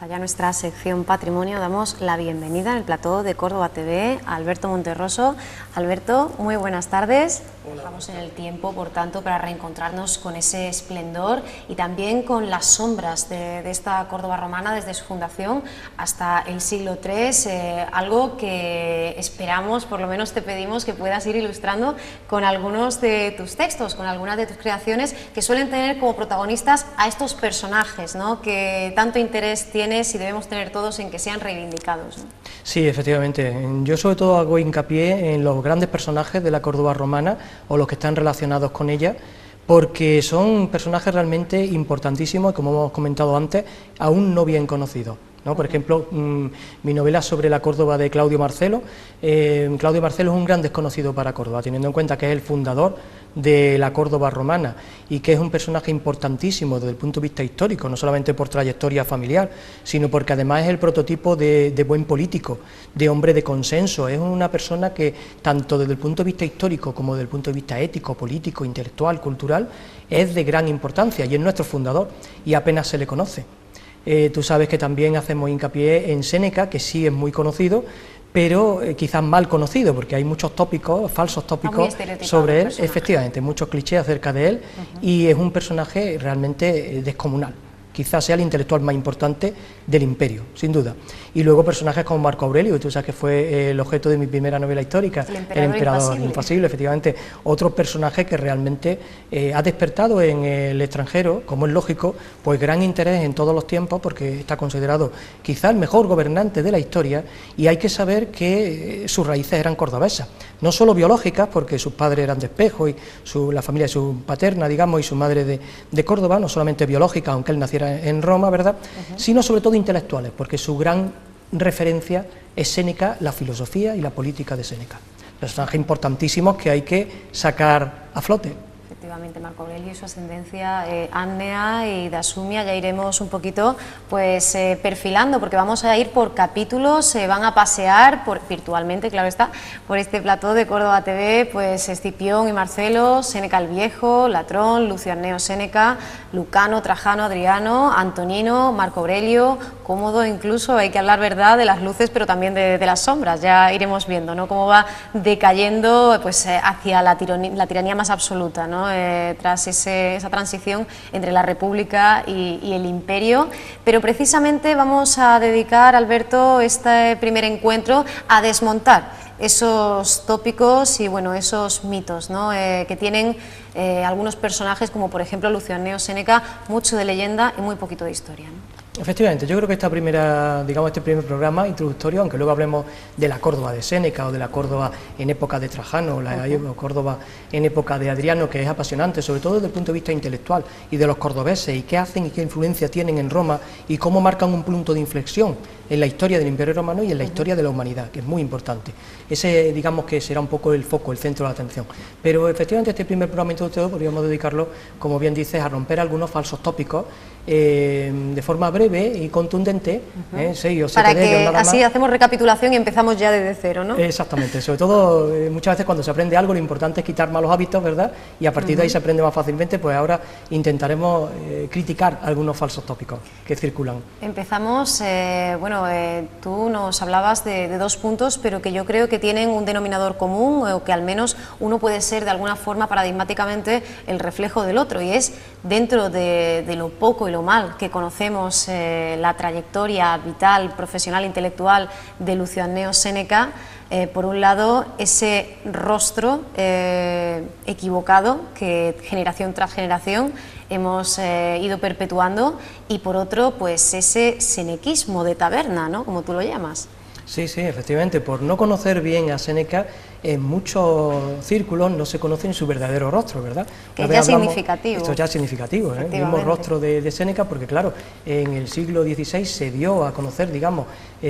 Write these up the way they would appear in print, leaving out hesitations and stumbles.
comienza ya nuestra sección Patrimonio. Damos la bienvenida en el plató de Córdoba TV a Alberto Monterroso. Alberto, muy buenas tardes. Estamos en el tiempo, por tanto, para reencontrarnos con ese esplendor y también con las sombras de esta Córdoba romana desde su fundación hasta el siglo III, algo que esperamos, por lo menos te pedimos que puedas ir ilustrando con algunos de tus textos, con algunas de tus creaciones que suelen tener como protagonistas a estos personajes, ¿no?, que tanto interés tienes y debemos tener todos en que sean reivindicados, ¿no? Sí, efectivamente. Yo sobre todo hago hincapié en los grandes personajes de la Córdoba romana o los que están relacionados con ella, porque son personajes realmente importantísimos y, como hemos comentado antes, aún no bien conocidos, ¿no? Por ejemplo, mi novela sobre la Córdoba de Claudio Marcelo. Claudio Marcelo es un gran desconocido para Córdoba, teniendo en cuenta que es el fundador de la Córdoba romana y que es un personaje importantísimo desde el punto de vista histórico, no solamente por trayectoria familiar, sino porque además es el prototipo de buen político, de hombre de consenso. Es una persona que, tanto desde el punto de vista histórico como desde el punto de vista ético, político, intelectual, cultural, es de gran importancia y es nuestro fundador y apenas se le conoce. Tú sabes que también hacemos hincapié en Séneca, que sí es muy conocido, pero quizás mal conocido, porque hay muchos tópicos, falsos tópicos sobre él, efectivamente, muchos clichés acerca de él, y es un personaje realmente descomunal. Quizás sea el intelectual más importante del imperio, sin duda. Y luego personajes como Marco Aurelio, que tú sabes que fue el objeto de mi primera novela histórica, El emperador impasible, efectivamente, otro personaje que realmente ha despertado en el extranjero, como es lógico, pues gran interés en todos los tiempos, porque está considerado quizás el mejor gobernante de la historia, y hay que saber que sus raíces eran cordobesas, no solo biológicas, porque sus padres eran de Espejo, y la familia de su paterna, digamos, y su madre de Córdoba, no solamente biológica, aunque él naciera en Roma, ¿verdad?, sino sobre todo intelectuales, porque su gran referencia es Séneca, la filosofía y la política de Séneca. Personajes importantísimos que hay que sacar a flote. Efectivamente, Marco Aurelio y su ascendencia ágnea y dasumia, ya iremos un poquito pues perfilando, porque vamos a ir por capítulos, se van a pasear virtualmente, claro está, por este plató de Córdoba TV, pues Escipión y Marcelo, Séneca el Viejo, Latrón, Lucio Anneo Séneca, Lucano, Trajano, Adriano, Antonino, Marco Aurelio, Cómodo, incluso hay que hablar, verdad, de las luces, pero también de las sombras. Ya iremos viendo, ¿no?, cómo va decayendo pues hacia la tiranía más absoluta, ¿no?, tras esa transición entre la República y el Imperio. Pero precisamente vamos a dedicar, Alberto, este primer encuentro a desmontar esos tópicos y, bueno, esos mitos, ¿no?, que tienen algunos personajes, como por ejemplo Lucio Anneo Séneca, mucho de leyenda y muy poquito de historia, ¿no? Efectivamente, yo creo que este primer programa introductorio, aunque luego hablemos de la Córdoba de Séneca o de la Córdoba en época de Trajano, la Córdoba en época de Adriano, que es apasionante, sobre todo desde el punto de vista intelectual, y de los cordobeses, y qué hacen y qué influencia tienen en Roma, y cómo marcan un punto de inflexión en la historia del Imperio Romano y en la historia de la humanidad, que es muy importante. Ese, digamos, que será un poco el foco, el centro de la atención. Pero efectivamente este primer programa introductorio podríamos dedicarlo, como bien dices, a romper algunos falsos tópicos de forma breve y contundente, 6 o 7 para de ellos, que nada así más. Hacemos recapitulación y empezamos ya desde cero, ¿no? Exactamente, sobre todo muchas veces cuando se aprende algo lo importante es quitar malos hábitos, ¿verdad?, y a partir de ahí se aprende más fácilmente. Pues ahora intentaremos criticar algunos falsos tópicos que circulan. Empezamos, tú nos hablabas de 2 puntos, pero que yo creo que tienen un denominador común, o que al menos uno puede ser de alguna forma paradigmáticamente el reflejo del otro, y es, dentro de lo poco y lo mal que conocemos la trayectoria vital, profesional, intelectual de Lucio Anneo Séneca, por un lado ese rostro equivocado que generación tras generación hemos ido perpetuando, y por otro pues ese senequismo de taberna, ¿no?, como tú lo llamas. Sí, sí, efectivamente, por no conocer bien a Séneca, en muchos círculos no se conoce su verdadero rostro, ¿verdad? Que es ya significativo. Esto ya es significativo, el mismo rostro de Séneca, porque claro, en el siglo XVI se dio a conocer, digamos,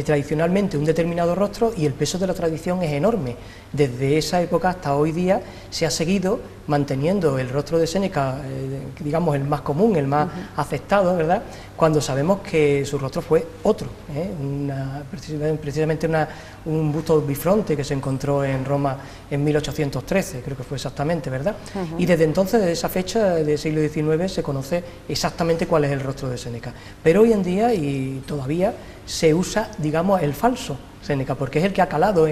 tradicionalmente un determinado rostro, y el peso de la tradición es enorme. Desde esa época hasta hoy día se ha seguido manteniendo el rostro de Séneca, digamos, el más común, el más aceptado, ¿verdad?, cuando sabemos que su rostro fue otro, precisamente un busto bifronte que se encontró en Roma Roma en 1813, creo que fue exactamente, ¿verdad? Y desde entonces, desde esa fecha del siglo XIX, se conoce exactamente cuál es el rostro de Séneca. Pero hoy en día, y todavía, se usa, digamos, el falso Séneca, porque es el que ha calado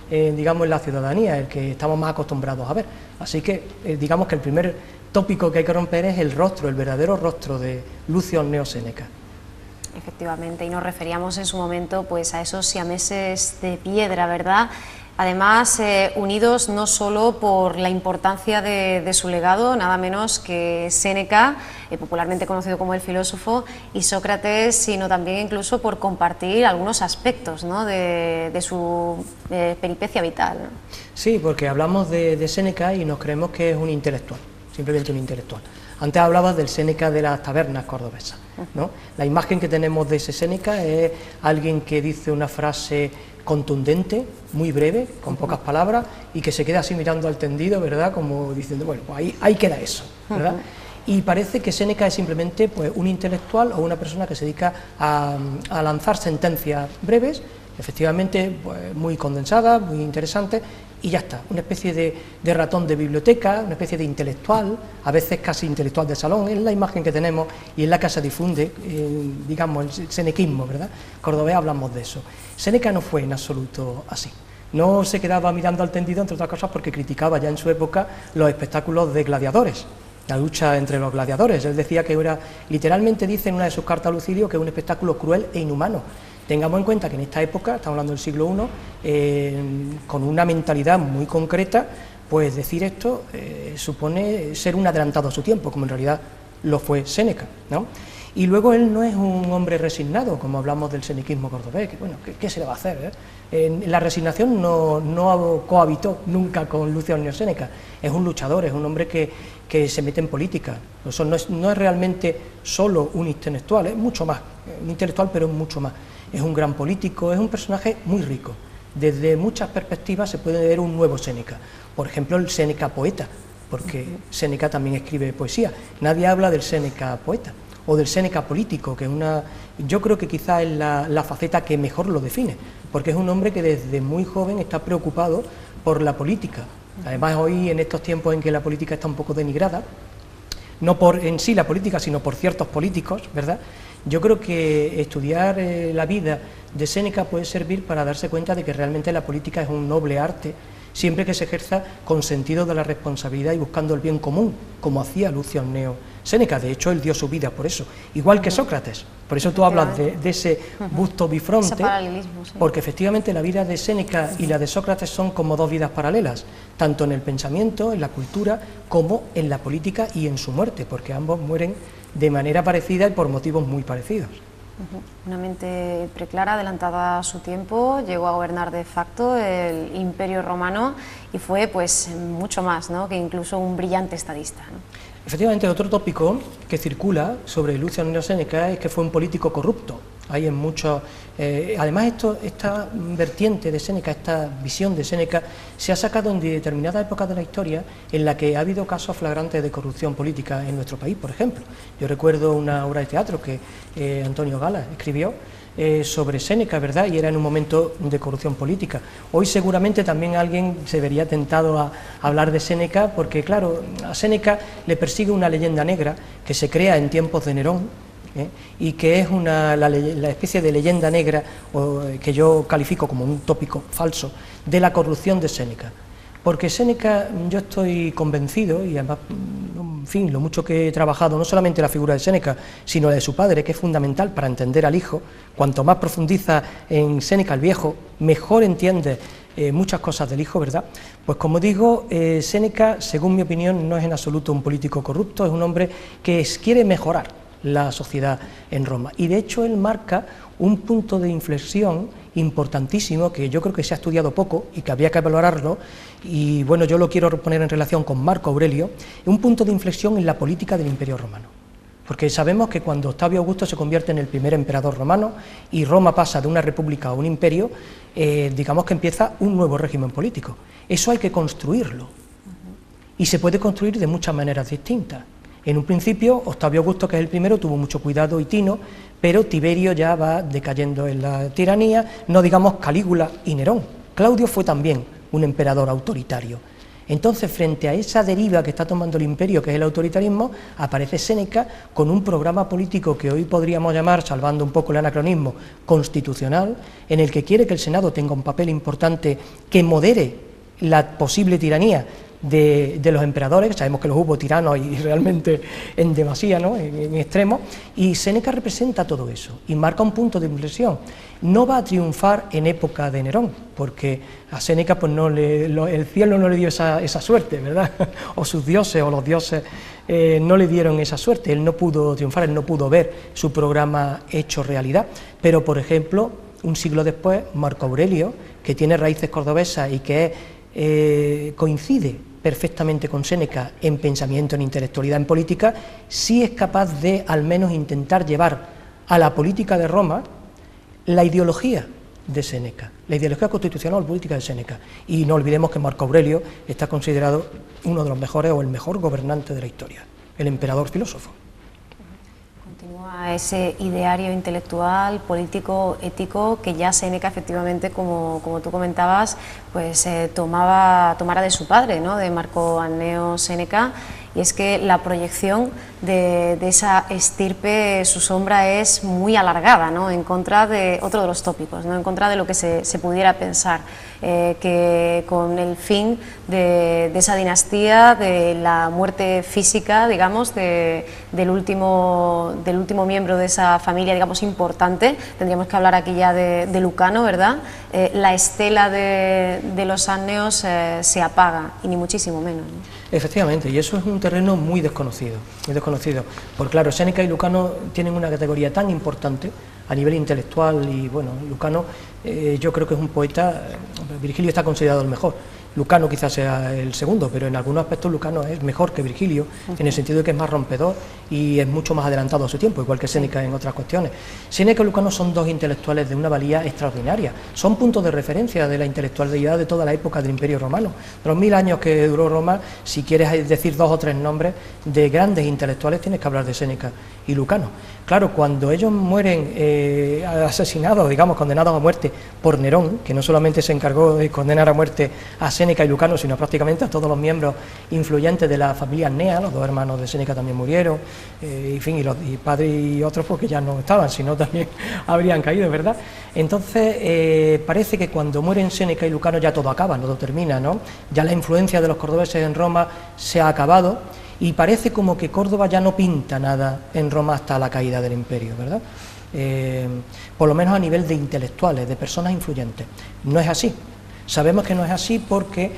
digamos, en la ciudadanía, el que estamos más acostumbrados a ver. Así que, digamos que el primer tópico que hay que romper es el rostro, el verdadero rostro de Lucio Anneo Séneca. Efectivamente, y nos referíamos en su momento pues a esos siameses de piedra, ¿verdad? Además, unidos no solo por la importancia de su legado, nada menos que Séneca, popularmente conocido como el filósofo, y Sócrates, sino también incluso por compartir algunos aspectos, ¿no?, de su peripecia vital, ¿no? Sí, porque hablamos de Séneca y nos creemos que es un intelectual, simplemente un intelectual. Antes hablabas del Séneca de las tabernas cordobesas, ¿no? La imagen que tenemos de ese Séneca es alguien que dice una frase contundente, muy breve, con pocas palabras, y que se queda así mirando al tendido, ¿verdad?, como diciendo, bueno, pues ahí queda eso, ¿verdad? Y parece que Séneca es simplemente pues, un intelectual o una persona que se dedica a lanzar sentencias breves, efectivamente pues, muy condensadas, muy interesantes, y ya está, una especie de ratón de biblioteca, una especie de intelectual, a veces casi intelectual de salón, es la imagen que tenemos y es la que se difunde, digamos, el senequismo, ¿verdad? Cordobés hablamos de eso. Séneca no fue en absoluto así. No se quedaba mirando al tendido, entre otras cosas, porque criticaba ya en su época los espectáculos de gladiadores, la lucha entre los gladiadores. Él decía que era, literalmente dice en una de sus cartas a Lucilio, que es un espectáculo cruel e inhumano. Tengamos en cuenta que en esta época, estamos hablando del siglo I, con una mentalidad muy concreta, pues decir esto supone ser un adelantado a su tiempo, como en realidad lo fue Séneca, ¿no? Y luego él no es un hombre resignado, como hablamos del senequismo cordobés, que bueno, ¿qué se le va a hacer? La resignación no cohabitó nunca con Lucio Anneo Séneca, es un luchador, es un hombre que se mete en política, no es realmente solo un intelectual, es mucho más, un intelectual pero mucho más, es un gran político, es un personaje muy rico, desde muchas perspectivas se puede ver un nuevo Séneca, por ejemplo el Séneca poeta, porque Séneca también escribe poesía, nadie habla del Séneca poeta, o del Séneca político, que es yo creo que quizá es la faceta que mejor lo define, porque es un hombre que desde muy joven está preocupado por la política. Además, hoy, en estos tiempos en que la política está un poco denigrada, no por en sí la política, sino por ciertos políticos, ¿verdad? Yo creo que estudiar la vida de Séneca puede servir para darse cuenta de que realmente la política es un noble arte, siempre que se ejerza con sentido de la responsabilidad y buscando el bien común, como hacía Lucio Anneo Séneca. De hecho, él dio su vida por eso, igual que Sócrates. Por eso tú hablas de ese busto bifronte, paralelismo, sí. Porque efectivamente la vida de Séneca y la de Sócrates son como dos vidas paralelas, tanto en el pensamiento, en la cultura, como en la política y en su muerte, porque ambos mueren de manera parecida y por motivos muy parecidos. Una mente preclara, adelantada a su tiempo, llegó a gobernar de facto el Imperio Romano y fue pues mucho más, ¿no?, que incluso un brillante estadista, ¿no? Efectivamente, otro tópico que circula sobre Lucio Anneo Séneca es que fue un político corrupto. Hay en muchos, además esta vertiente de Séneca, esta visión de Séneca, se ha sacado en determinadas épocas de la historia en la que ha habido casos flagrantes de corrupción política en nuestro país, por ejemplo. Yo recuerdo una obra de teatro que Antonio Gala escribió sobre Séneca, ¿verdad? Y era en un momento de corrupción política. Hoy seguramente también alguien se vería tentado a hablar de Séneca, porque claro, a Séneca le persigue una leyenda negra que se crea en tiempos de Nerón, y que es la especie de leyenda negra que yo califico como un tópico falso de la corrupción de Séneca. Porque Séneca, yo estoy convencido, y además, en fin, lo mucho que he trabajado, no solamente la figura de Séneca, sino la de su padre, que es fundamental para entender al hijo. Cuanto más profundiza en Séneca el viejo, mejor entiende muchas cosas del hijo, ¿verdad? Pues como digo, Séneca, según mi opinión, no es en absoluto un político corrupto, es un hombre que quiere mejorar la sociedad en Roma. Y de hecho él marca un punto de inflexión importantísimo que yo creo que se ha estudiado poco y que habría que valorarlo, y bueno, yo lo quiero poner en relación con Marco Aurelio, un punto de inflexión en la política del Imperio Romano. Porque sabemos que cuando Octavio Augusto se convierte en el primer emperador romano y Roma pasa de una república a un imperio, digamos que empieza un nuevo régimen político. Eso hay que construirlo. Y se puede construir de muchas maneras distintas. En un principio, Octavio Augusto, que es el primero, tuvo mucho cuidado y tino, pero Tiberio ya va decayendo en la tiranía, no digamos Calígula y Nerón. Claudio fue también un emperador autoritario. Entonces, frente a esa deriva que está tomando el imperio, que es el autoritarismo, aparece Séneca con un programa político que hoy podríamos llamar, salvando un poco el anacronismo, constitucional, en el que quiere que el Senado tenga un papel importante que modere la posible tiranía de los emperadores. Sabemos que los hubo tiranos y realmente en demasía, ¿no?, en extremo, y Séneca representa todo eso y marca un punto de inflexión. No va a triunfar en época de Nerón, porque a Séneca pues el cielo no le dio esa suerte, ¿verdad? O sus dioses o los dioses no le dieron esa suerte, él no pudo triunfar, él no pudo ver su programa hecho realidad. Pero, por ejemplo, un siglo después, Marco Aurelio, que tiene raíces cordobesas y que coincide perfectamente con Séneca en pensamiento, en intelectualidad, en política, sí es capaz de al menos intentar llevar a la política de Roma la ideología de Séneca, la ideología constitucional o política de Séneca. Y no olvidemos que Marco Aurelio está considerado uno de los mejores o el mejor gobernante de la historia, el emperador filósofo. Continúa ese ideario intelectual, político, ético, que ya Séneca, efectivamente, como tú comentabas, pues tomara de su padre, ¿no?, de Marco Anneo Séneca. Y es que la proyección de esa estirpe, su sombra es muy alargada, ¿no?, en contra de otro de los tópicos, ¿no?, en contra de lo que se pudiera pensar, que con el fin de esa dinastía, de la muerte física, digamos, del último miembro de esa familia, digamos, importante, tendríamos que hablar aquí ya de Lucano, ¿verdad?, la estela de los Anneos se apaga, y ni muchísimo menos, ¿no? Efectivamente, y eso es un terreno muy desconocido, porque claro, Séneca y Lucano tienen una categoría tan importante a nivel intelectual, y bueno, Lucano yo creo que es un poeta, Virgilio está considerado el mejor, Lucano quizás sea el segundo, pero en algunos aspectos Lucano es mejor que Virgilio, en el sentido de que es más rompedor y es mucho más adelantado a su tiempo, igual que Séneca en otras cuestiones. Séneca y Lucano son dos intelectuales de una valía extraordinaria, son puntos de referencia de la intelectualidad de toda la época del Imperio Romano. De los 1000 años que duró Roma, si quieres decir 2 o 3 nombres de grandes intelectuales, tienes que hablar de Séneca y Lucano. Claro, cuando ellos mueren asesinados, digamos, condenados a muerte por Nerón, que no solamente se encargó de condenar a muerte a Séneca y Lucano, sino prácticamente a todos los miembros influyentes de la familia Annea, los dos hermanos de Séneca también murieron, en fin, y padre y otros porque ya no estaban, si no también habrían caído, ¿verdad? Entonces, parece que cuando mueren Séneca y Lucano ya todo acaba, no todo termina, ¿no? Ya la influencia de los cordobeses en Roma se ha acabado, y parece como que Córdoba ya no pinta nada en Roma hasta la caída del imperio, ¿verdad? Por lo menos a nivel de intelectuales, de personas influyentes. No es así. Sabemos que no es así porque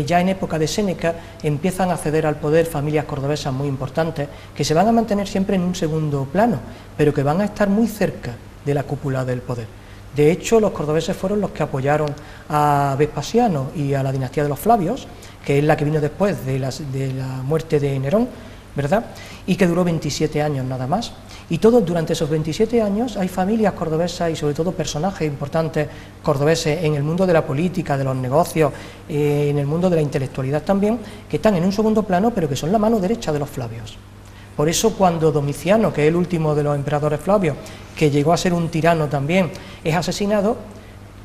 ya en época de Séneca empiezan a acceder al poder familias cordobesas muy importantes que se van a mantener siempre en un segundo plano, pero que van a estar muy cerca de la cúpula del poder. De hecho, los cordobeses fueron los que apoyaron a Vespasiano y a la dinastía de los Flavios, que es la que vino después de la muerte de Nerón, ¿verdad?, y que duró 27 años nada más. Y todos durante esos 27 años hay familias cordobesas y sobre todo personajes importantes cordobeses en el mundo de la política, de los negocios, en el mundo de la intelectualidad también, que están en un segundo plano, pero que son la mano derecha de los Flavios. Por eso cuando Domiciano, que es el último de los emperadores Flavios, que llegó a ser un tirano también, es asesinado,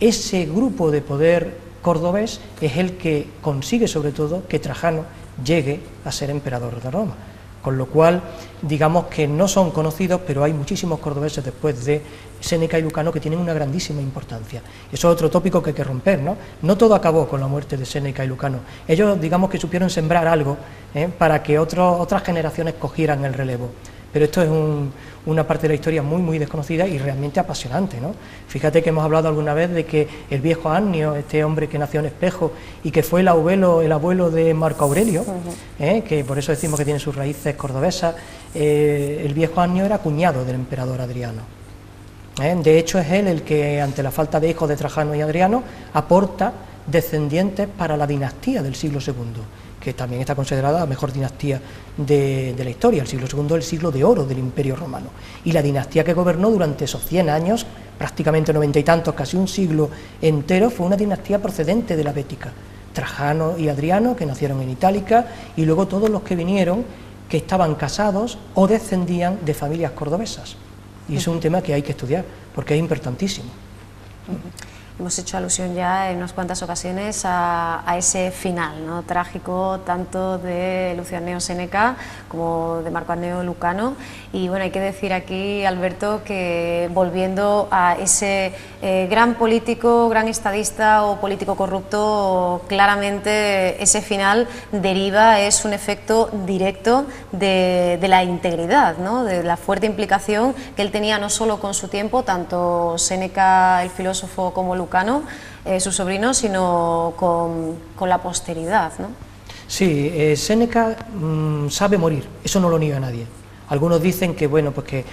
ese grupo de poder cordobés es el que consigue sobre todo que Trajano llegue a ser emperador de Roma. Con lo cual, digamos que no son conocidos, pero hay muchísimos cordobeses después de Séneca y Lucano que tienen una grandísima importancia. Eso es otro tópico que hay que romper, ¿no? No todo acabó con la muerte de Séneca y Lucano. Ellos, digamos que supieron sembrar algo para que otras generaciones cogieran el relevo. Pero esto es una parte de la historia muy, muy desconocida y realmente apasionante, ¿no? Fíjate que hemos hablado alguna vez de que el viejo Annio, este hombre que nació en Espejo y que fue el abuelo de Marco Aurelio, que por eso decimos que tiene sus raíces cordobesas, el viejo Annio era cuñado del emperador Adriano. De hecho, es él el que, ante la falta de hijos de Trajano y Adriano, aporta descendientes para la dinastía del siglo II, que también está considerada la mejor dinastía de la historia. El siglo II, el siglo de oro del Imperio Romano, y la dinastía que gobernó durante esos 100 años, prácticamente 90 y tantos, casi un siglo entero, fue una dinastía procedente de la Bética. Trajano y Adriano, que nacieron en Itálica, y luego todos los que vinieron, que estaban casados o descendían de familias cordobesas. Y eso es un tema que hay que estudiar, porque es importantísimo. hemos hecho alusión ya en unas cuantas ocasiones a ese final, ¿no?, trágico, tanto de Lucio Anneo Séneca como de Marco Anneo Lucano. Y bueno, hay que decir aquí, Alberto, que volviendo a ese gran político, gran estadista o político corrupto, claramente ese final deriva, es un efecto directo de la integridad, ¿no?, de la fuerte implicación que él tenía no solo con su tiempo, tanto Séneca el filósofo como Lucano, su sobrino, sino con la posteridad, ¿no? Sí, Séneca sabe morir, eso no lo niega nadie. Algunos dicen que, bueno, pues que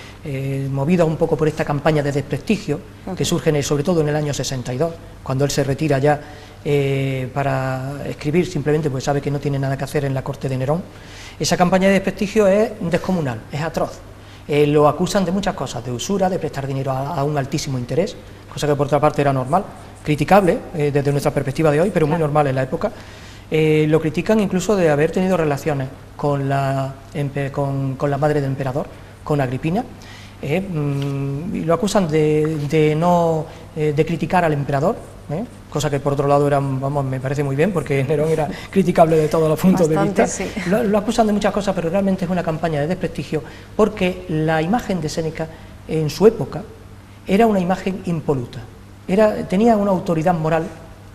movido un poco por esta campaña de desprestigio que surge sobre todo en el año 62, cuando él se retira ya para escribir, simplemente pues sabe que no tiene nada que hacer en la corte de Nerón, esa campaña de desprestigio es descomunal, es atroz. Lo acusan de muchas cosas, de usura, de prestar dinero a un altísimo interés, cosa que por otra parte era normal, criticable desde nuestra perspectiva de hoy, pero muy normal en la época. Lo critican incluso de haber tenido relaciones con la madre del emperador, con Agripina, y lo acusan de criticar al emperador, cosa que por otro lado me parece muy bien, porque Nerón era criticable de todos los puntos de vista. Sí. Lo acusan de muchas cosas, pero realmente es una campaña de desprestigio, porque la imagen de Séneca en su época era una imagen impoluta, tenía una autoridad moral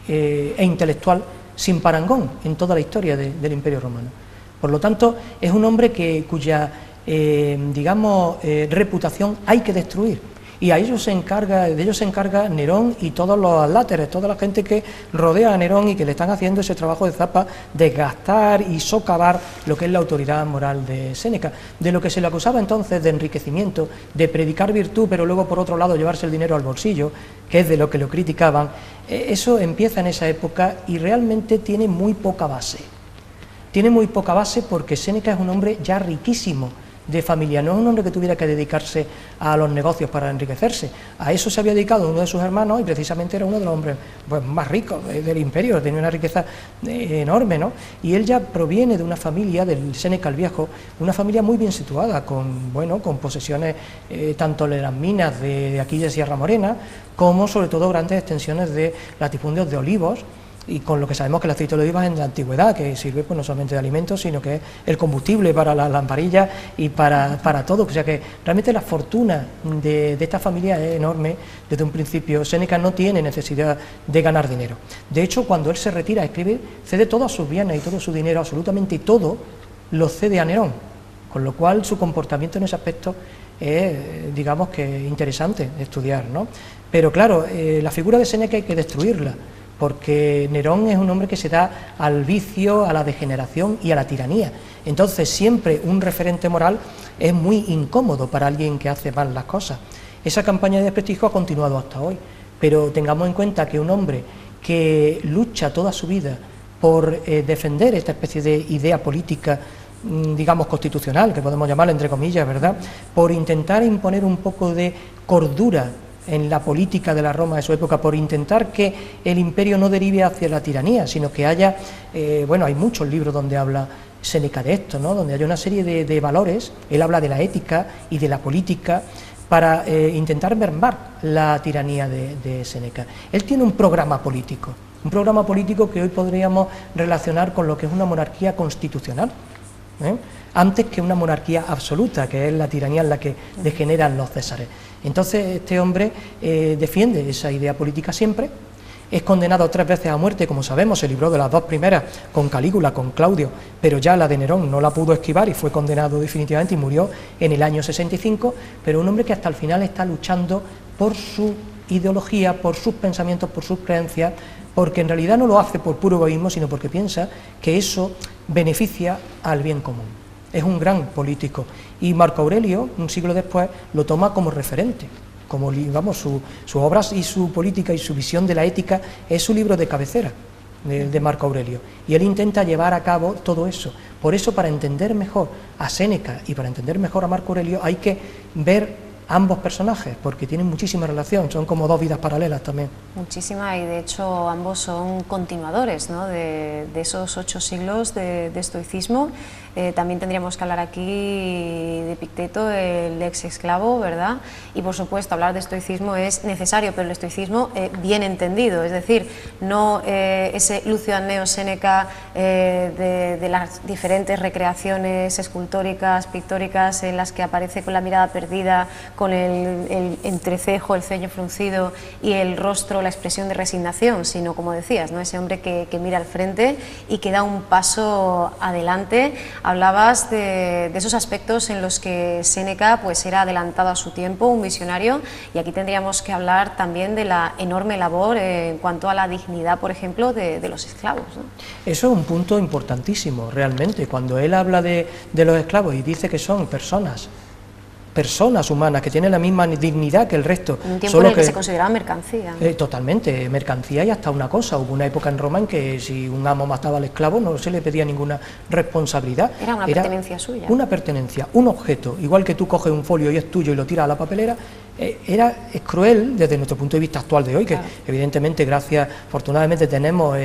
e intelectual sin parangón en toda la historia del Imperio Romano. Por lo tanto, es un hombre cuya reputación hay que destruir, y de ellos se encarga Nerón y todos los adláteres, toda la gente que rodea a Nerón y que le están haciendo ese trabajo de zapa, desgastar y socavar lo que es la autoridad moral de Séneca. De lo que se le acusaba entonces de enriquecimiento, de predicar virtud, pero luego por otro lado llevarse el dinero al bolsillo, que es de lo que lo criticaban, eso empieza en esa época y realmente tiene muy poca base. Tiene muy poca base porque Séneca es un hombre ya riquísimo de familia, no es un hombre que tuviera que dedicarse a los negocios para enriquecerse. A eso se había dedicado uno de sus hermanos y precisamente era uno de los hombres más ricos del imperio, tenía una riqueza enorme, ¿no? Y él ya proviene de una familia, del Séneca el Viejo, una familia muy bien situada, con posesiones tanto de las minas de aquí de Sierra Morena, como sobre todo grandes extensiones de latifundios de olivos, y con lo que sabemos que el aceite de oliva es en la antigüedad, que sirve pues no solamente de alimento, sino que es el combustible para las lamparillas y para todo. O sea que realmente la fortuna de esta familia es enorme desde un principio. Séneca no tiene necesidad de ganar dinero. De hecho, cuando él se retira a escribir, cede todos sus bienes y todo su dinero, absolutamente todo, lo cede a Nerón, con lo cual su comportamiento en ese aspecto es, digamos que interesante de estudiar, ¿no? Pero claro, la figura de Séneca hay que destruirla, porque Nerón es un hombre que se da al vicio, a la degeneración y a la tiranía. Entonces siempre un referente moral es muy incómodo para alguien que hace mal las cosas. Esa campaña de desprestigio ha continuado hasta hoy, pero tengamos en cuenta que un hombre que lucha toda su vida por defender esta especie de idea política, digamos constitucional, que podemos llamarla entre comillas, ¿verdad?, por intentar imponer un poco de cordura en la política de la Roma de su época, por intentar que el imperio no derive hacia la tiranía, sino que haya, hay muchos libros donde habla Séneca de esto, ¿no?, donde hay una serie de valores. Él habla de la ética y de la política para intentar mermar la tiranía de Séneca. Él tiene un programa político que hoy podríamos relacionar con lo que es una monarquía constitucional, antes que una monarquía absoluta, que es la tiranía en la que degeneran los césares. Entonces este hombre defiende esa idea política siempre, es condenado 3 veces a muerte, como sabemos, se libró de las 2 primeras con Calígula, con Claudio, pero ya la de Nerón no la pudo esquivar y fue condenado definitivamente y murió en el año 65, pero un hombre que hasta el final está luchando por su ideología, por sus pensamientos, por sus creencias, porque en realidad no lo hace por puro egoísmo, sino porque piensa que eso beneficia al bien común. Es un gran político, y Marco Aurelio, un siglo después, lo toma como referente, como sus obras y su política y su visión de la ética es su libro de cabecera, de Marco Aurelio, y él intenta llevar a cabo todo eso. Por eso, para entender mejor a Séneca y para entender mejor a Marco Aurelio, hay que ver ambos personajes, porque tienen muchísima relación, son como 2 vidas paralelas también. Muchísima, y de hecho ambos son continuadores, ¿no?, de esos 8 siglos de estoicismo. también tendríamos que hablar aquí de Epicteto, el ex esclavo, ¿verdad? Y por supuesto hablar de estoicismo es necesario, pero el estoicismo bien entendido, es decir, no ese Lucio Anneo Séneca de las diferentes recreaciones escultóricas, pictóricas en las que aparece con la mirada perdida, con el entrecejo, el ceño fruncido y el rostro, la expresión de resignación, sino como decías, ¿no? Ese hombre que mira al frente y que da un paso adelante. Hablabas de esos aspectos en los que Séneca pues era adelantado a su tiempo, un visionario, y aquí tendríamos que hablar también de la enorme labor en cuanto a la dignidad, por ejemplo, de los esclavos, ¿no? Eso es un punto importantísimo, realmente. Cuando él habla de los esclavos y dice que son personas humanas que tienen la misma dignidad que el resto. En un tiempo en el que se consideraba mercancía. Totalmente, mercancía y hasta una cosa. Hubo una época en Roma en que si un amo mataba al esclavo no se le pedía ninguna responsabilidad. Era una pertenencia suya. Una pertenencia, un objeto. Igual que tú coges un folio y es tuyo y lo tiras a la papelera, es cruel desde nuestro punto de vista actual de hoy, que claro, evidentemente afortunadamente tenemos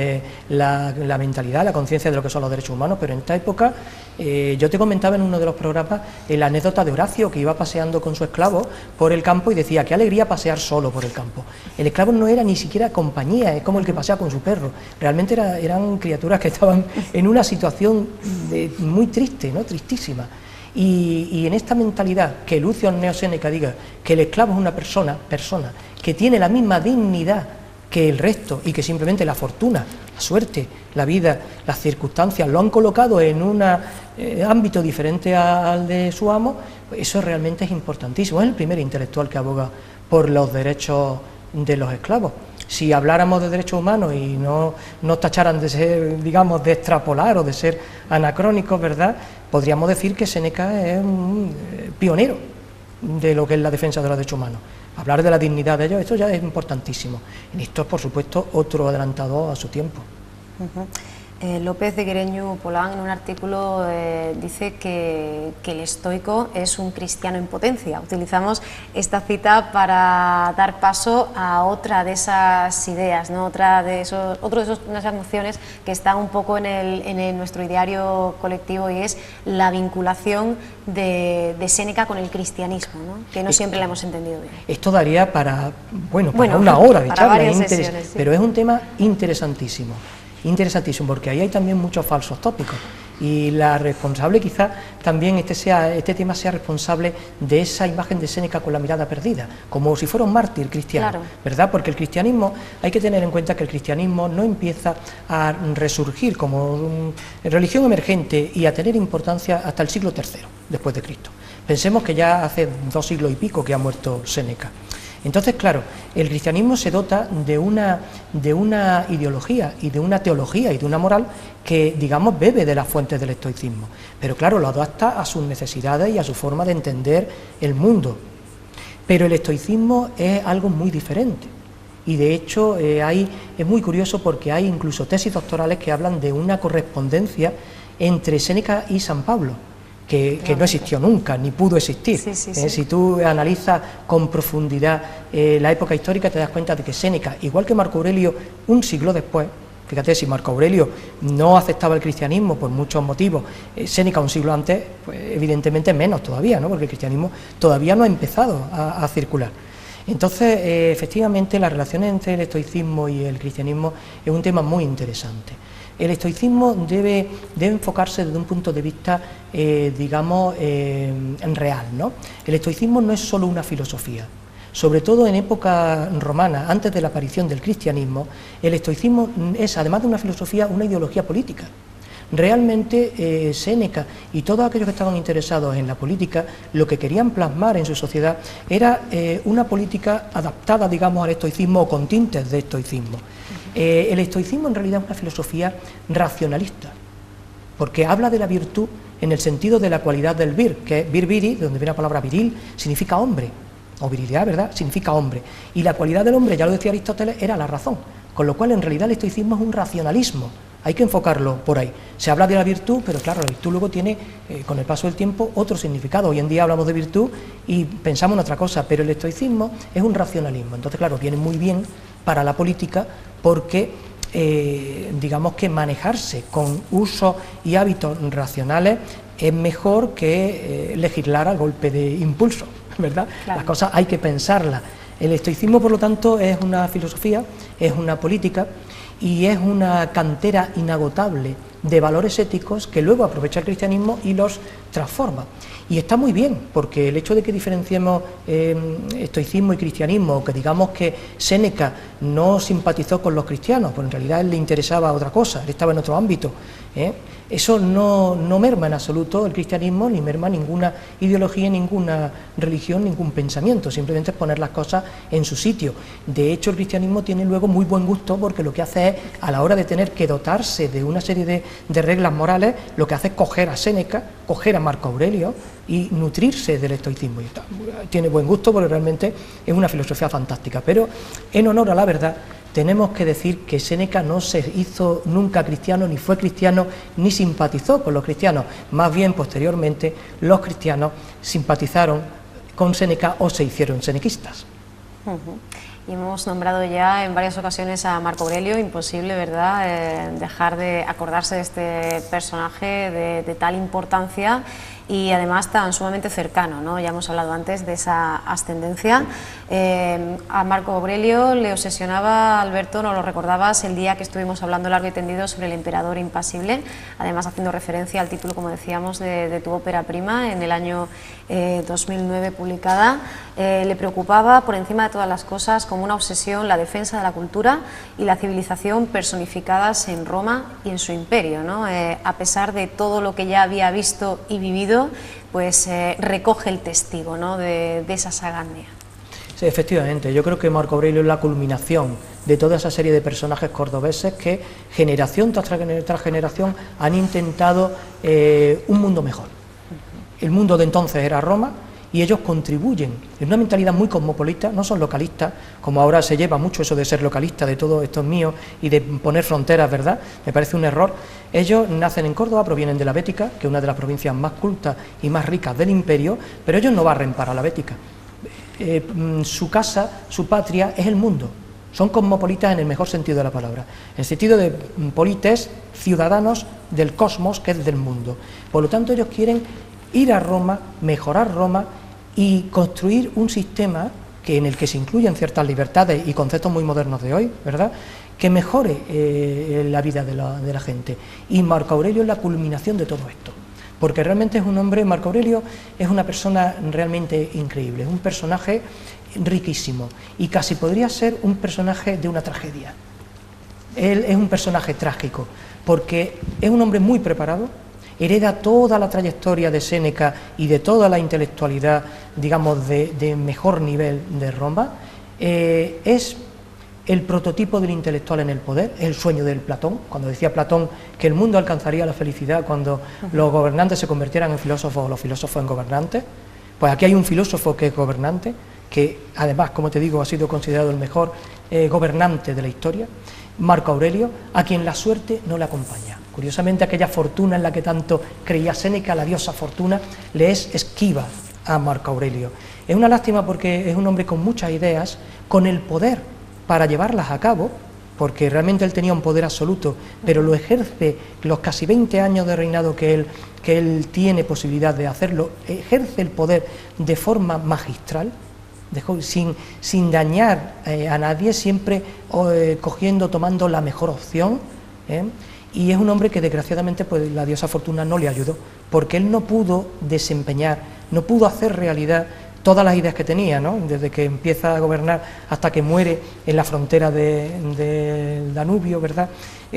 la mentalidad, la conciencia de lo que son los derechos humanos, pero en esta época, yo te comentaba en uno de los programas la anécdota de Horacio, que iba paseando con su esclavo por el campo y decía, qué alegría pasear solo por el campo. El esclavo no era ni siquiera compañía, es como el que pasea con su perro, realmente eran criaturas que estaban en una situación muy triste, ¿no? Tristísima. Y en esta mentalidad, que Lucio Anneo Séneca diga que el esclavo es una persona que tiene la misma dignidad que el resto y que simplemente la fortuna, la suerte, la vida, las circunstancias lo han colocado en un ámbito diferente al de su amo, pues eso realmente es importantísimo. Es el primer intelectual que aboga por los derechos de los esclavos. Si habláramos de derechos humanos y no nos tacharan de ser, digamos, de extrapolar o de ser anacrónicos, ¿verdad?, podríamos decir que Séneca es un pionero de lo que es la defensa de los derechos humanos. Hablar de la dignidad de ellos, esto ya es importantísimo. Y esto es, por supuesto, otro adelantado a su tiempo. López de Guereñu Polán, en un artículo, dice que el estoico es un cristiano en potencia. Utilizamos esta cita para dar paso a otra de esas ideas, ¿no? Otro de esas nociones que está un poco en nuestro ideario colectivo, y es la vinculación de Séneca con el cristianismo, ¿no? Que no siempre la hemos entendido bien. Esto daría para una hora de charla, sesiones, sí. Pero es un tema interesantísimo, porque ahí hay también muchos falsos tópicos, y la responsable quizá también este tema sea responsable de esa imagen de Séneca con la mirada perdida, como si fuera un mártir cristiano, claro, ¿verdad? Porque el cristianismo, hay que tener en cuenta que el cristianismo no empieza a resurgir como religión emergente y a tener importancia hasta el siglo III después de Cristo. Pensemos que ya hace 2 siglos y pico que ha muerto Séneca. Entonces, claro, el cristianismo se dota de una ideología y de una teología y de una moral que, digamos, bebe de las fuentes del estoicismo, pero claro, lo adapta a sus necesidades y a su forma de entender el mundo. Pero el estoicismo es algo muy diferente, y de hecho es muy curioso porque hay incluso tesis doctorales que hablan de una correspondencia entre Séneca y San Pablo, que no existió nunca, ni pudo existir. Sí. Si tú analizas con profundidad la época histórica, te das cuenta de que Séneca, igual que Marco Aurelio, un siglo después, fíjate, si Marco Aurelio no aceptaba el cristianismo por muchos motivos, Séneca un siglo antes, pues evidentemente menos todavía, ¿no? Porque el cristianismo todavía no ha empezado a circular. Entonces, efectivamente, las relaciones entre el estoicismo y el cristianismo es un tema muy interesante. El estoicismo debe enfocarse desde un punto de vista, real, ¿no? El estoicismo no es solo una filosofía. Sobre todo en época romana, antes de la aparición del cristianismo, el estoicismo es, además de una filosofía, una ideología política. Realmente Séneca y todos aquellos que estaban interesados en la política, lo que querían plasmar en su sociedad era una política adaptada, digamos, al estoicismo o con tintes de estoicismo. El estoicismo en realidad es una filosofía racionalista, porque habla de la virtud en el sentido de la cualidad del vir, que es vir viri, de donde viene la palabra viril, significa hombre, o virilidad, ¿verdad?, significa hombre, y la cualidad del hombre, ya lo decía Aristóteles, era la razón, con lo cual en realidad el estoicismo es un racionalismo. Hay que enfocarlo por ahí. Se habla de la virtud, pero claro, la virtud luego tiene, con el paso del tiempo, otro significado. Hoy en día hablamos de virtud y pensamos en otra cosa, pero el estoicismo es un racionalismo. Entonces, claro, viene muy bien para la política porque digamos que manejarse con usos y hábitos racionales es mejor que legislar a golpe de impulso, ¿verdad? Claro. Las cosas hay que pensarlas. El estoicismo, por lo tanto, es una filosofía, es una política y es una cantera inagotable de valores éticos que luego aprovecha el cristianismo y los transforma. Y está muy bien, porque el hecho de que diferenciemos estoicismo y cristianismo, o que digamos que Séneca no simpatizó con los cristianos, pues en realidad a él le interesaba otra cosa, él estaba en otro ámbito, eso no merma en absoluto el cristianismo, ni merma ninguna ideología, ninguna religión, ningún pensamiento, simplemente es poner las cosas en su sitio. De hecho, el cristianismo tiene luego muy buen gusto, porque lo que hace es, a la hora de tener que dotarse de una serie de reglas morales, lo que hace es coger a Séneca, coger a Marco Aurelio y nutrirse del estoicismo. Y tiene buen gusto porque realmente es una filosofía fantástica, pero en honor a la verdad tenemos que decir que Séneca no se hizo nunca cristiano, ni fue cristiano, ni simpatizó con los cristianos. Más bien, posteriormente, los cristianos simpatizaron con Séneca o se hicieron senequistas. Y hemos nombrado ya en varias ocasiones a Marco Aurelio, imposible, ¿verdad?, dejar de acordarse de este personaje de tal importancia y además tan sumamente cercano, ¿no? Ya hemos hablado antes de esa ascendencia. A Marco Aurelio le obsesionaba, Alberto, nos lo recordabas, el día que estuvimos hablando largo y tendido sobre el emperador impasible, además haciendo referencia al título, como decíamos, de tu ópera prima en el año 2009 publicada. Le preocupaba por encima de todas las cosas, como una obsesión, la defensa de la cultura y la civilización personificadas en Roma y en su imperio, ¿no? A pesar de todo lo que ya había visto y vivido, pues recoge el testigo, ¿no?, de esa saga Annea. Sí, efectivamente, yo creo que Marco Aurelio es la culminación de toda esa serie de personajes cordobeses que generación tras generación han intentado un mundo mejor. El mundo de entonces era Roma y ellos contribuyen en una mentalidad muy cosmopolita, no son localistas, como ahora se lleva mucho eso de ser localista, de todo esto es mío y de poner fronteras, ¿verdad? Me parece un error. Ellos nacen en Córdoba, provienen de la Bética, que es una de las provincias más cultas y más ricas del imperio, pero ellos no barren para la Bética. Su casa, su patria es el mundo. Son cosmopolitas en el mejor sentido de la palabra, en el sentido de polites, ciudadanos del cosmos, que es del mundo. Por lo tanto, ellos quieren ir a Roma, mejorar Roma y construir un sistema en el que se incluyen ciertas libertades y conceptos muy modernos de hoy, ¿verdad?, que mejore la vida de la gente. Y Marco Aurelio es la culminación de todo esto, porque realmente es un hombre, Marco Aurelio es una persona realmente increíble, es un personaje riquísimo y casi podría ser un personaje de una tragedia. Él es un personaje trágico, porque es un hombre muy preparado, hereda toda la trayectoria de Séneca y de toda la intelectualidad, digamos, de mejor nivel de Roma, es el prototipo del intelectual en el poder, es el sueño del Platón, cuando decía Platón que el mundo alcanzaría la felicidad cuando los gobernantes se convirtieran en filósofos o los filósofos en gobernantes. Pues aquí hay un filósofo que es gobernante, que además, como te digo, ha sido considerado el mejor gobernante de la historia, Marco Aurelio, a quien la suerte no le acompaña. Curiosamente, aquella fortuna en la que tanto creía Séneca, la diosa fortuna, le es esquiva a Marco Aurelio. Es una lástima porque es un hombre con muchas ideas, con el poder para llevarlas a cabo, porque realmente él tenía un poder absoluto, pero lo ejerce los casi 20 años de reinado que él tiene posibilidad de hacerlo, ejerce el poder de forma magistral, sin dañar a nadie, siempre tomando la mejor opción, y es un hombre que desgraciadamente pues la diosa Fortuna no le ayudó, porque él no pudo desempeñar, no pudo hacer realidad todas las ideas que tenía, ¿no?, desde que empieza a gobernar hasta que muere en la frontera del Danubio, ¿verdad?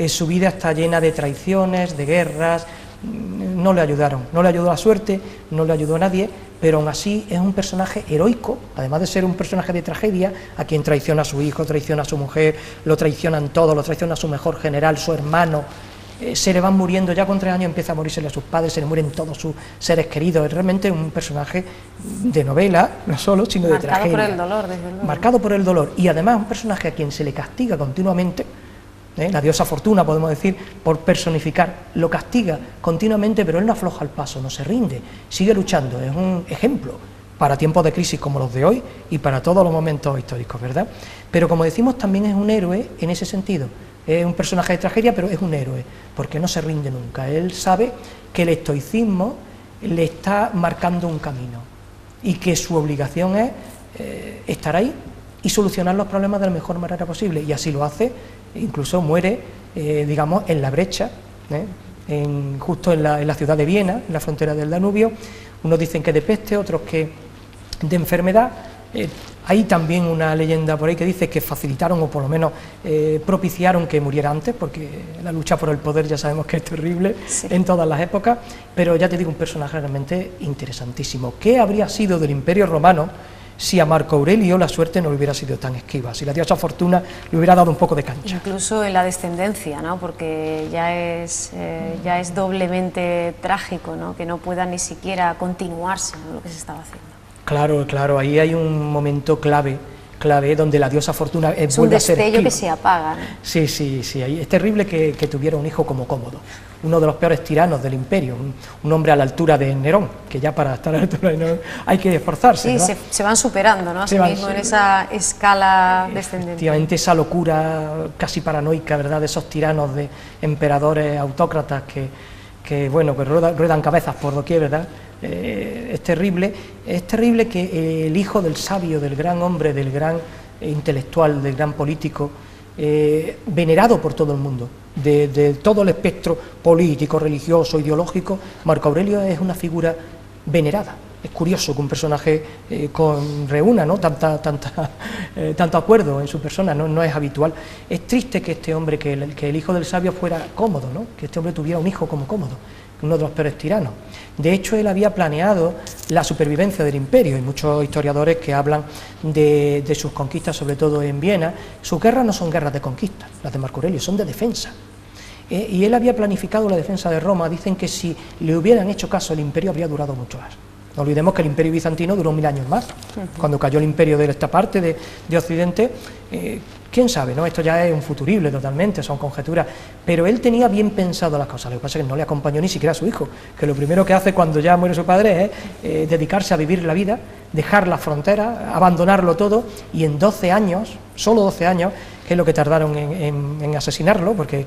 Su vida está llena de traiciones, de guerras, no le ayudaron, no le ayudó la suerte, no le ayudó a nadie, pero aún así es un personaje heroico, además de ser un personaje de tragedia, a quien traiciona a su hijo, traiciona a su mujer, lo traicionan todos, lo traiciona a su mejor general, su hermano, se le van muriendo, ya con 3 años empieza a morirse a sus padres, se le mueren todos sus seres queridos, es realmente un personaje de novela, no solo, sino de tragedia. Marcado por el dolor, desde luego. Marcado por el dolor, y además un personaje a quien se le castiga continuamente, la diosa Fortuna, podemos decir, por personificar, lo castiga continuamente, pero él no afloja el paso, no se rinde, sigue luchando, es un ejemplo para tiempos de crisis como los de hoy y para todos los momentos históricos, ¿verdad? Pero como decimos, también es un héroe en ese sentido, es un personaje de tragedia, pero es un héroe, porque no se rinde nunca. Él sabe que el estoicismo le está marcando un camino y que su obligación es estar ahí y solucionar los problemas de la mejor manera posible, y así lo hace. Incluso muere, digamos, en la brecha, justo en la ciudad de Viena, en la frontera del Danubio. Unos dicen que de peste, otros que de enfermedad. Hay también una leyenda por ahí que dice que facilitaron o por lo menos propiciaron que muriera antes, porque la lucha por el poder ya sabemos que es terrible en todas las épocas, pero ya te digo, un personaje realmente interesantísimo. ¿Qué habría sido del Imperio Romano si a Marco Aurelio la suerte no le hubiera sido tan esquiva, si la diosa Fortuna le hubiera dado un poco de cancha? Incluso en la descendencia, ¿no? Porque ya es doblemente trágico, ¿no? Que no pueda ni siquiera continuarse, ¿no?, lo que se estaba haciendo. Claro, claro, ahí hay un momento clave donde la diosa Fortuna vuelve a ser esquiva. Es un destello que se apaga, ¿no? Sí, es terrible que tuviera un hijo como Cómodo, uno de los peores tiranos del imperio, un hombre a la altura de Nerón, que ya para estar a la altura de Nerón hay que esforzarse. Sí, se van superando, ¿no?, a sí mismo en esa escala descendente. Efectivamente, esa locura casi paranoica, ¿verdad?, de esos tiranos, de emperadores autócratas que ruedan cabezas por doquier, ¿verdad? Es terrible que el hijo del sabio, del gran hombre, del gran intelectual, del gran político, venerado por todo el mundo, de todo el espectro político, religioso, ideológico, Marco Aurelio es una figura venerada. Es curioso que un personaje reúna, ¿no?, tanto acuerdo en su persona, no es habitual. Es triste que este hombre, que el hijo del sabio fuera Cómodo, ¿no?, que este hombre tuviera un hijo como Cómodo, uno de los peores tiranos. De hecho, él había planeado la supervivencia del imperio. Hay muchos historiadores que hablan de sus conquistas, sobre todo en Viena. Sus guerras no son guerras de conquista, las de Marco Aurelio, son de defensa. Y él había planificado la defensa de Roma. Dicen que si le hubieran hecho caso, el imperio habría durado mucho más. No olvidemos que el imperio bizantino duró 1000 años más. Cuando cayó el imperio de esta parte de Occidente, quién sabe, ¿no? Esto ya es un futurible totalmente, son conjeturas, pero él tenía bien pensado las cosas. Lo que pasa es que no le acompañó ni siquiera a su hijo, que lo primero que hace cuando ya muere su padre es dedicarse a vivir la vida, dejar las fronteras, abandonarlo todo, y en 12 años, solo 12 años, que es lo que tardaron en asesinarlo, porque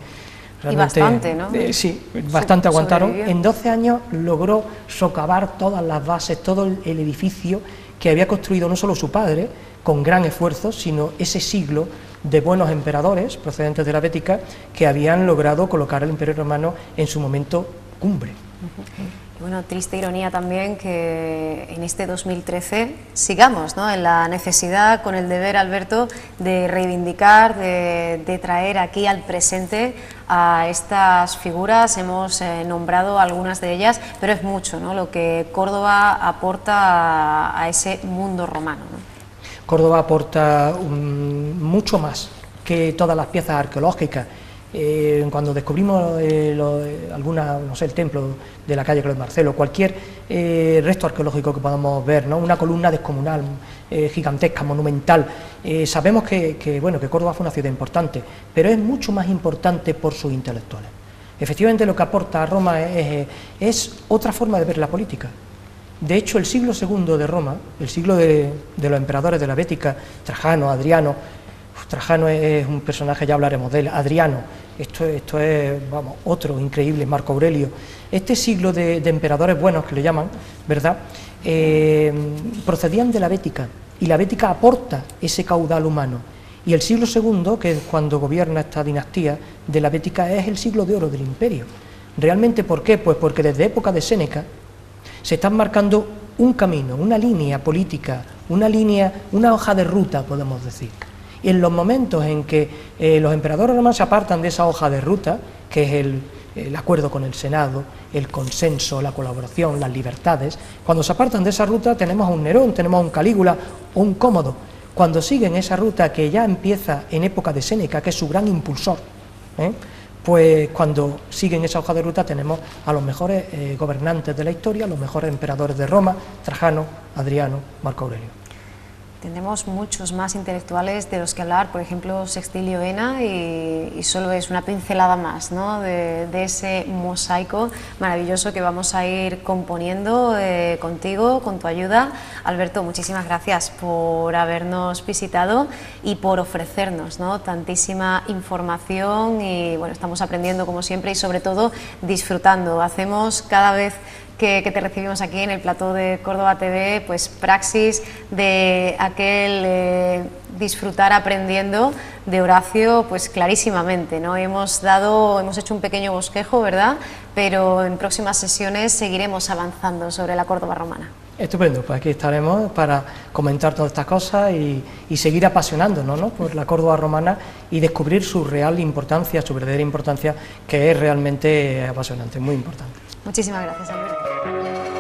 realmente, y bastante, ¿no? Sí, bastante aguantaron. Sobrevivió. En 12 años logró socavar todas las bases, todo el edificio que había construido no solo su padre, con gran esfuerzo, sino ese siglo de buenos emperadores procedentes de la Bética que habían logrado colocar al Imperio Romano en su momento cumbre. Y bueno, triste ironía también que en este 2013 sigamos, ¿no?, en la necesidad, con el deber, Alberto, de reivindicar, de traer aquí al presente a estas figuras. Hemos nombrado algunas de ellas, pero es mucho, ¿no?, lo que Córdoba aporta a ese mundo romano, ¿no? Córdoba aporta mucho más que todas las piezas arqueológicas. Cuando descubrimos el templo de la calle Clos Marcelo, cualquier resto arqueológico que podamos ver, ¿no?, una columna descomunal, gigantesca, monumental, sabemos que Córdoba fue una ciudad importante, pero es mucho más importante por sus intelectuales. Efectivamente, lo que aporta a Roma es otra forma de ver la política. De hecho, el siglo II de Roma, el siglo de los emperadores de la Bética, Trajano, Adriano, Trajano es un personaje, ya hablaremos de él, Adriano, esto es, vamos, otro increíble, Marco Aurelio. Este siglo de emperadores buenos, que le llaman, ¿verdad?, procedían de la Bética, y la Bética aporta ese caudal humano. Y el siglo II, que es cuando gobierna esta dinastía de la Bética, es el siglo de oro del imperio. ¿Realmente por qué? Pues porque desde época de Séneca se están marcando un camino, una línea política, una hoja de ruta, podemos decir. Y en los momentos en que los emperadores romanos se apartan de esa hoja de ruta, que es el acuerdo con el Senado, el consenso, la colaboración, las libertades, cuando se apartan de esa ruta tenemos a un Nerón, tenemos a un Calígula o un Cómodo. Cuando siguen esa ruta que ya empieza en época de Séneca, que es su gran impulsor, pues cuando siguen esa hoja de ruta tenemos a los mejores gobernantes de la historia, los mejores emperadores de Roma, Trajano, Adriano, Marco Aurelio. Tendremos muchos más intelectuales de los que hablar, por ejemplo Sextilio Ena, y solo es una pincelada más, ¿no?, de ese mosaico maravilloso que vamos a ir componiendo contigo, con tu ayuda. Alberto, muchísimas gracias por habernos visitado y por ofrecernos, ¿no?, tantísima información, y bueno, estamos aprendiendo como siempre y sobre todo disfrutando. Hacemos cada vez que te recibimos aquí en el plató de Córdoba TV, pues praxis de aquel disfrutar aprendiendo de Horacio, pues clarísimamente, ¿no? Hemos hecho un pequeño bosquejo, ¿verdad?, pero en próximas sesiones seguiremos avanzando sobre la Córdoba romana. Estupendo, pues aquí estaremos para comentar todas estas cosas y seguir apasionándonos, ¿no?, por la Córdoba romana y descubrir su real importancia, su verdadera importancia, que es realmente apasionante, muy importante. Muchísimas gracias, Alberto.